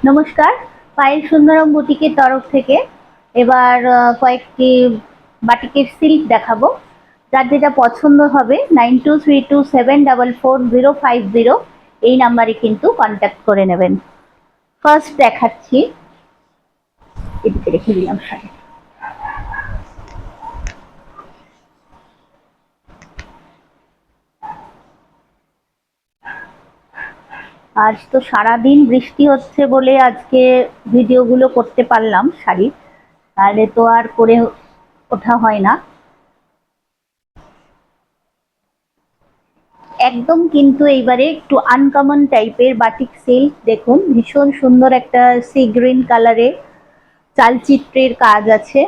নমস্কার, পায়েল সুন্দরম বুটিকের তরফ থেকে এবার কয়েকটি বাটিকের সিল্ক দেখাবো। যার যেটা পছন্দ হবে 9232744050 এই নাম্বারে কিন্তু কন্ট্যাক্ট করে নেবেন। ফার্স্ট দেখাচ্ছি, এদিকে রেখে দিলাম শাড়ি। আজ তো সারাদিন বৃষ্টি হচ্ছে বলে আজকে ভিডিওগুলো করতে পারলাম শাড়ির, তাহলে তো আর করে ওঠা হয় না। একদম কিন্তু এইবারে একটু আনকমন টাইপের বাটিক সিল্ক, দেখুন ভীষণ সুন্দর একটা সি গ্রিন কালারে চালচিত্রের কাজ আছে।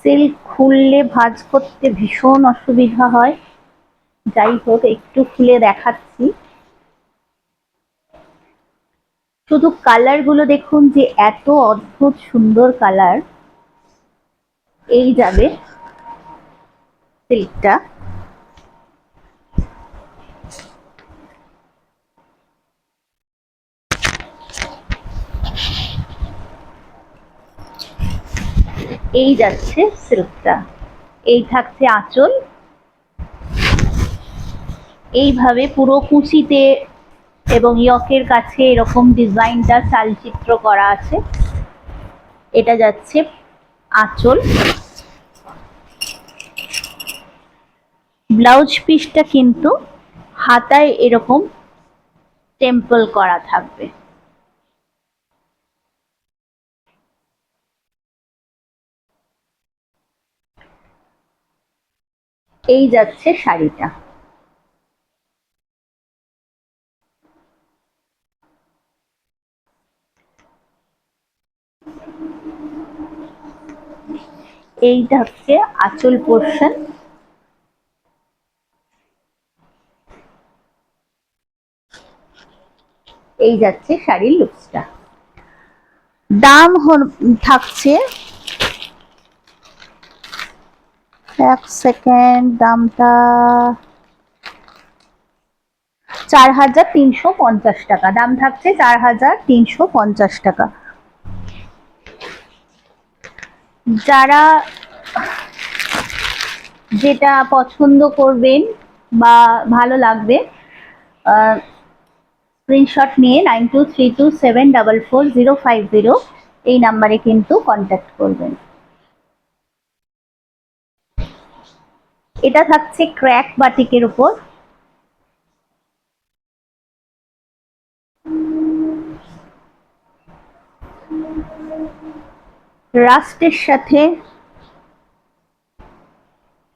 সিল্ক খুললে ভাঁজ করতে ভীষণ অসুবিধা হয়, যাই হোক একটু খুলে দেখাচ্ছি। শুধু কালার গুলো দেখুন যে এত অদ্ভুত সুন্দর কালার। এই যাবে সিল্কটা, এই যাচ্ছে সিল্কটা, এই থাকছে আঁচল। এইভাবে পুরো কুচিতে এবং ইয়কের কাছে এরকম ডিজাইনটা চালচিত্র করা আছে। এটা যাচ্ছে আঁচল। ব্লাউজ পিসটা কিন্তু হাতায় এরকম টেম্পল করা থাকবে। এই যাচ্ছে শাড়িটা। এইটা হচ্ছে আঁচল পোর্শন। এই যাচ্ছে শাড়ির লুকসটা। দাম থাকছে, এক সেকেন্ড, দামটা 4350 টাকা। দাম থাকছে 4350 টাকা। যারা যেটা পছন্দ করবেন বা ভালো লাগবে স্ক্রিনশট নিয়ে 9232744050 এই নাম্বারে কিন্তু কন্ট্যাক্ট করবেন। এটা থাকছে ক্র্যাক বাটিকের উপর। রাস্টের সাথে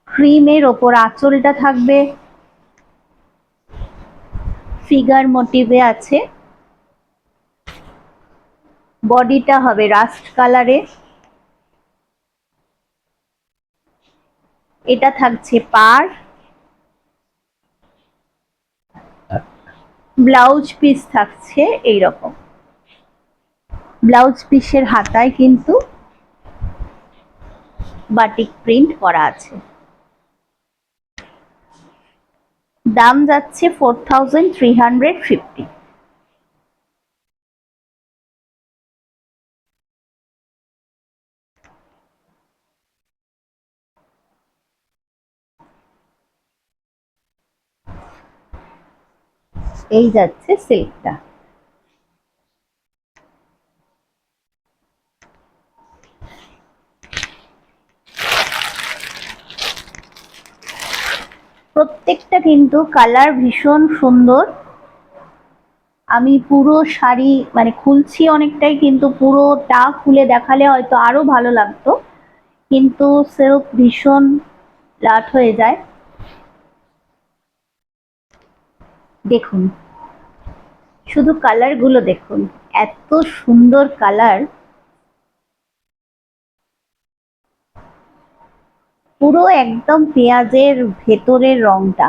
ক্রিমের ওপর আঁচলটা থাকবে, ফিগার মোটিভে আছে। বডিটা হবে রাস্ট কালারে। এটা থাকছে পাড়। ব্লাউজ পিস থাকছে এইরকম। ব্লাউজ পিসের হাতায় কিন্তু বাটিক প্রিন্ট করা আছে। দাম যাচ্ছে 4350। এই যাচ্ছে সিল্কটা। প্রত্যেকটা কিন্তু কালার ভীষণ সুন্দর। আমি পুরো শাড়ি মানে খুলছি অনেকটাই, কিন্তু পুরোটা খুলে দেখালে হয়তো আরো ভালো লাগতো, কিন্তু সিল্ক ভীষণ লাট হয়ে যায়। দেখুন শুধু কালার গুলো দেখুন, এত সুন্দর কালার। পুরো একদম পেঁয়াজের ভেতরের রংটা।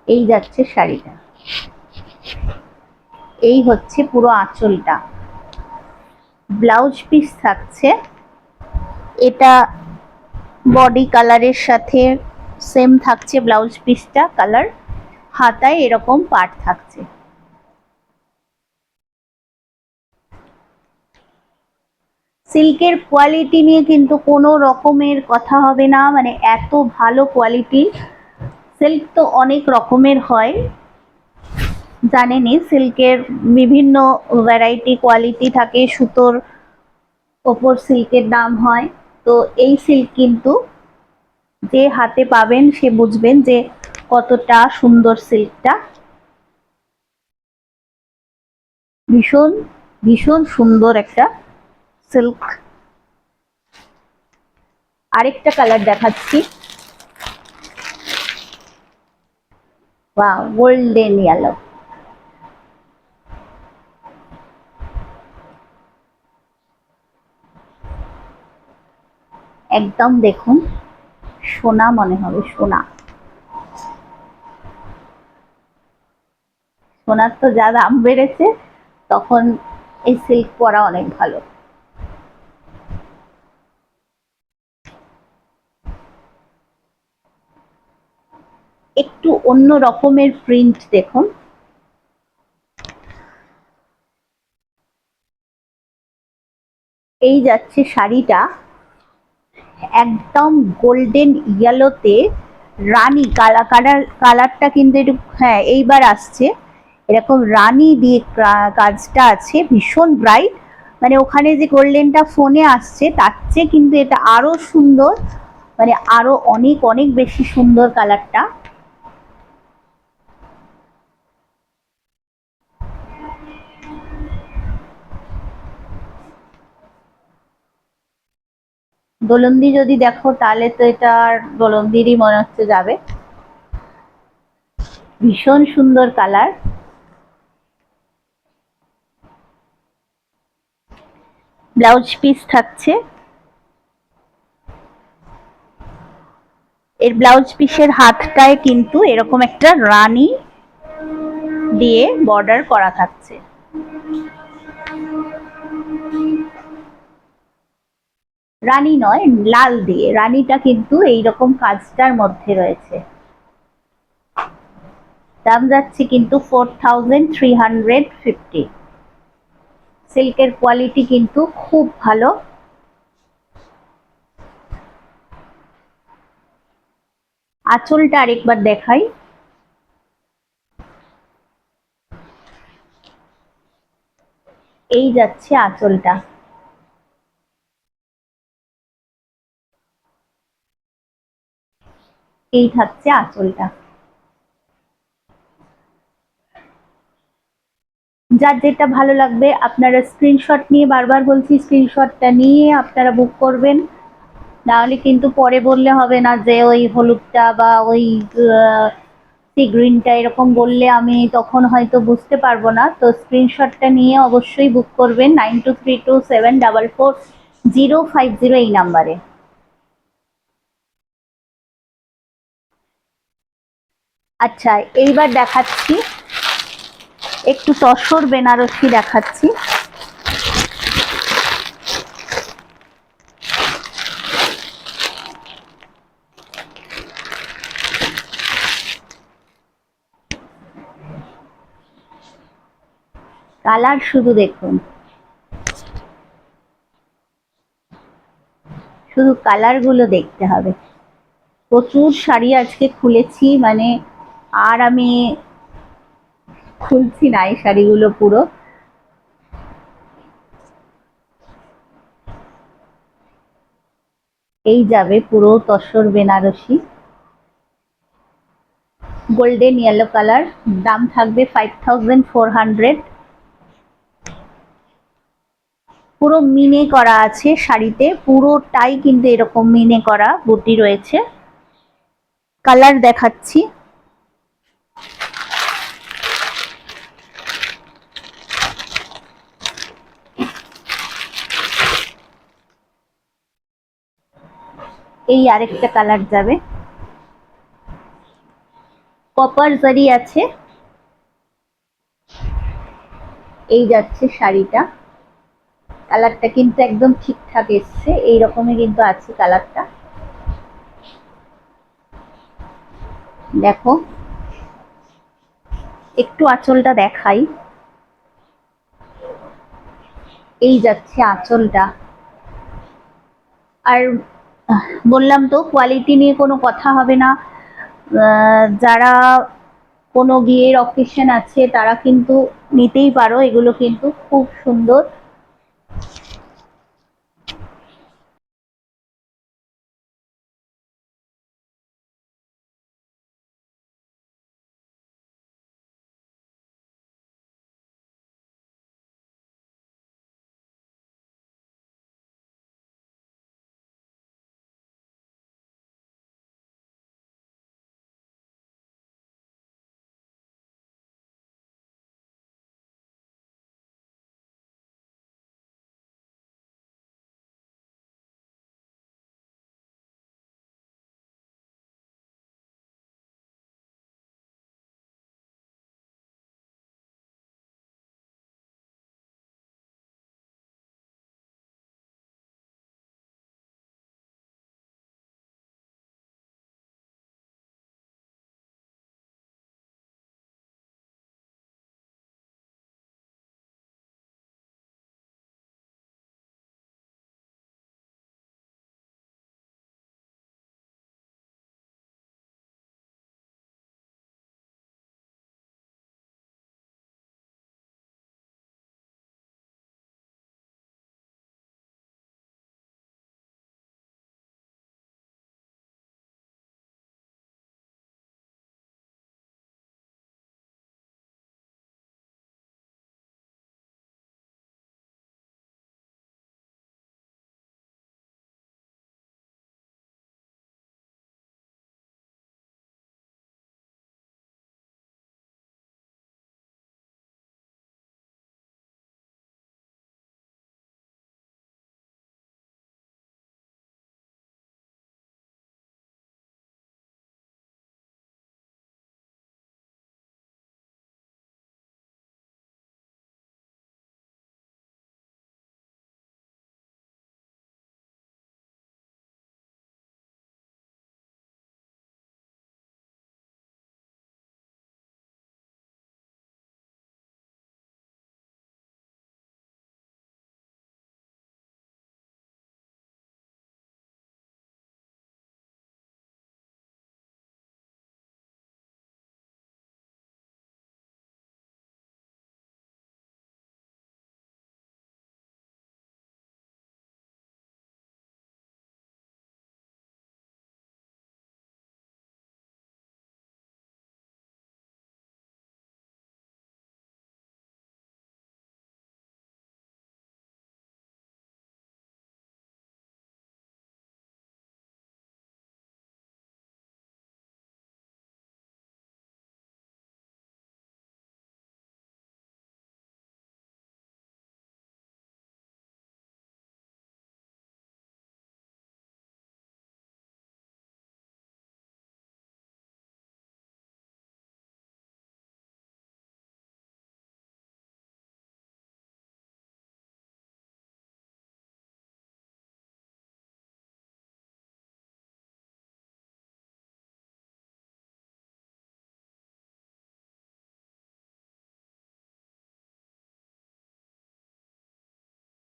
এই যাচ্ছে শাড়িটা। এই হচ্ছে পুরো আঁচলটা। ব্লাউজ পিস থাকছে, এটা বডি কালারের সাথে সেম থাকছে ব্লাউজ পিসটা কালার, হাতায় এরকম পাট থাকছে। সিল্কের কোয়ালিটি নিয়ে কিন্তু কোনো রকমের কথা হবে না, মানে এত ভালো কোয়ালিটি। সিল্ক তো অনেক রকমের হয়, জানেনই সিল্কের বিভিন্ন ভ্যারাইটি কোয়ালিটি থাকে, সুতোর ওপর সিল্কের দাম হয়। তো এই সিল্ক কিন্তু যে হাতে পাবেন সে বুঝবেন যে কতটা সুন্দর সিল্কটা। ভীষণ ভীষণ সুন্দর একটা সিল্ক। আরেকটা কালার দেখাচ্ছি, ওয়াও, গোল্ডেন ইয়েলো। একদম দেখুন সোনা মনে হবে, সোনা। সোনার তো যা দাম বেড়েছে, তখন এই সিল্ক পরা অনেক ভালো। একটু অন্য রকমের প্রিন্ট দেখুন, এই যাচ্ছে শাড়িটা একদম গোল্ডেন ইয়েলোতে, রানী কালারটা কিন্তু একটু, হ্যাঁ এইবার আসছে, এরকম রানী দিয়ে কাজটা আছে, ভীষণ ব্রাইট। মানে ওখানে যে গোল্ডেনটা ফোনে আসছে তার চেয়ে কিন্তু এটা আরো সুন্দর, মানে আরো অনেক অনেক বেশি সুন্দর কালারটা। দোলন্দি যদি দেখো তাহলে তো এটা আর দোলন্দিরই মনে হচ্ছে যাবে। ভীষণ সুন্দর কালার। ব্লাউজ পিস থাকছে, এর ব্লাউজ পিসের হাতটায় কিন্তু এরকম একটা রানী দিয়ে বর্ডার করা থাকছে। রানী নয়, লাল দিয়ে, রানীটা কিন্তু এইরকম কাজটার মধ্যে রয়েছে। দাম যাচ্ছে কিন্তু 4350। সিল্কের কোয়ালিটি কিন্তু খুব ভালো। আঁচলটা আরেকবার দেখাই, এই যাচ্ছে আঁচলটা, এই থাকছে আঁচলটা। যার যেটা ভালো লাগবে আপনারা স্ক্রিনশট নিয়ে, বারবার বলছি স্ক্রিনশটটা নিয়ে আপনারা বুক করবেন, নাহলে কিন্তু পরে বললে হবে না যে ওই হলুদটা বা ওই সি গ্রিনটা এরকম বললে আমি তখন হয়তো বুঝতে পারবো না। তো স্ক্রিনশটটা নিয়ে অবশ্যই বুক করবেন 9232744050 এই নাম্বারে। আচ্ছা, এইবার দেখাচ্ছি একটু তসর বেনারসি দেখাচ্ছি। কালার শুধু দেখুন, শুধু কালার গুলো দেখতে হবে। প্রচুর শাড়ি আজকে খুলেছি, মানে আর আমি খুলছি না এই শাড়িগুলো পুরো। এই যাবে পুরো tussar Banarasi, golden yellow colour. দাম থাকবে 5400। পুরো মিনে করা আছে শাড়িতে, পুরোটাই কিন্তু এরকম মিনে করা বুটি রয়েছে। কালার দেখাচ্ছি, এই আরেকটা কালার যাবে, কপার জারি আছে, এই যাচ্ছে শাড়িটা, কালারটা কিন্তু একদম ঠিকঠাক এসছে, এইরকমই কিন্তু আছে কালারটা। দেখো একটু আঁচলটা দেখাই, এই যাচ্ছে আঁচলটা। আর বললাম তো কোয়ালিটি নিয়ে কোনো কথা হবে না। যারা কোনো বিয়ের অকেশন আছে তারা কিন্তু নিতেই পারো, এগুলো কিন্তু খুব সুন্দর।